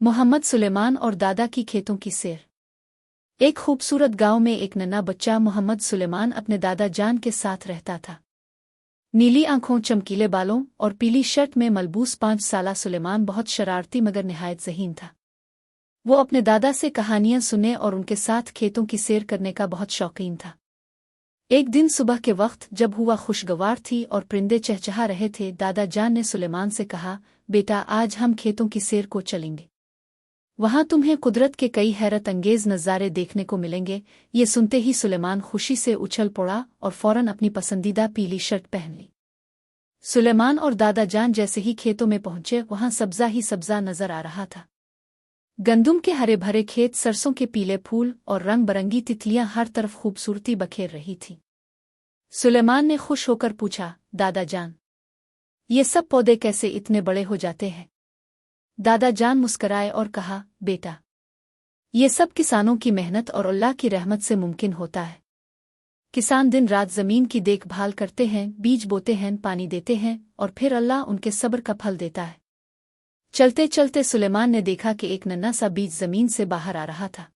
मोहम्मद सुलेमान और दादा की खेतों की सैर। एक खूबसूरत गांव में एक नन्हा बच्चा मोहम्मद सुलेमान अपने दादा जान के साथ रहता था। नीली आंखों, चमकीले बालों और पीली शर्ट में मलबूस 5 साला सुलेमान बहुत शरारती मगर निहायत ज़हीन था। वो अपने दादा से कहानियां सुनने और उनके साथ खेतों की सैर करने का बहुत शौकीन था। एक दिन सुबह के वक्त जब हुआ खुशगवार थी और परिंदे चहचहा रहे थे, दादा जान ने सुलेमान से कहा, बेटा आज हम खेतों की सैर को चलेंगे। वहां तुम्हें कुदरत के कई हैरत अंगेज नज़ारे देखने को मिलेंगे। ये सुनते ही सुलेमान खुशी से उछल पड़ा और फौरन अपनी पसंदीदा पीली शर्ट पहन ली। सुलेमान और दादा जान जैसे ही खेतों में पहुंचे, वहां सब्जा ही सब्जा नजर आ रहा था। गंदुम के हरे भरे खेत, सरसों के पीले फूल और रंग बरंगी तितलियां हर तरफ खूबसूरती बखेर रही थी। सुलेमान ने खुश होकर पूछा, दादा जान, ये सब पौधे कैसे इतने बड़े हो जाते हैं? दादा जान मुस्कराए और कहा, बेटा, ये सब किसानों की मेहनत और अल्लाह की रहमत से मुमकिन होता है। किसान दिन रात जमीन की देखभाल करते हैं, बीज बोते हैं, पानी देते हैं और फिर अल्लाह उनके सब्र का फल देता है। चलते चलते सुलेमान ने देखा कि एक नन्हा सा बीज जमीन से बाहर आ रहा था।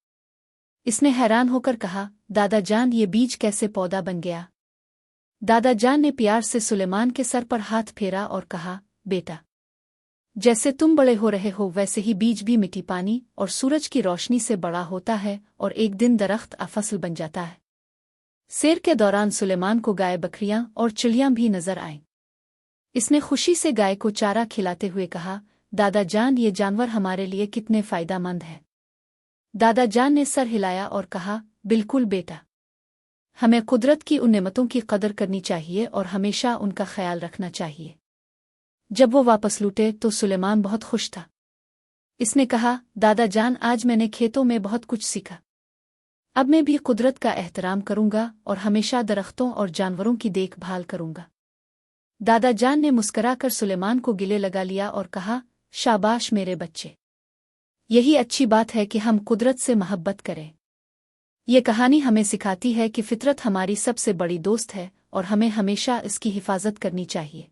इसने हैरान होकर कहा, दादा जान, ये बीज कैसे पौधा बन गया? दादा जान ने प्यार से सुलेमान के सर पर हाथ फेरा और कहा, बेटा, जैसे तुम बड़े हो रहे हो वैसे ही बीज भी मिट्टी, पानी और सूरज की रोशनी से बड़ा होता है और एक दिन दरख्त फसल बन जाता है। सैर के दौरान सुलेमान को गाय, बकरियां और चिड़ियां भी नजर आईं। इसने खुशी से गाय को चारा खिलाते हुए कहा, दादा जान, ये जानवर हमारे लिए कितने फायदेमंद हैं। दादा जान ने सर हिलाया और कहा, बिल्कुल बेटा, हमें कुदरत की उन नेमतों की कदर करनी चाहिए और हमेशा उनका ख्याल रखना चाहिए। जब वो वापस लौटे तो सुलेमान बहुत खुश था। इसने कहा, दादा जान, आज मैंने खेतों में बहुत कुछ सीखा। अब मैं भी कुदरत का एहतराम करूंगा और हमेशा दरख्तों और जानवरों की देखभाल करूंगा। दादा जान ने मुस्कुराकर सुलेमान को गले लगा लिया और कहा, शाबाश मेरे बच्चे, यही अच्छी बात है कि हम कुदरत से मोहब्बत करें। ये कहानी हमें सिखाती है कि फितरत हमारी सबसे बड़ी दोस्त है और हमें हमेशा इसकी हिफाजत करनी चाहिए।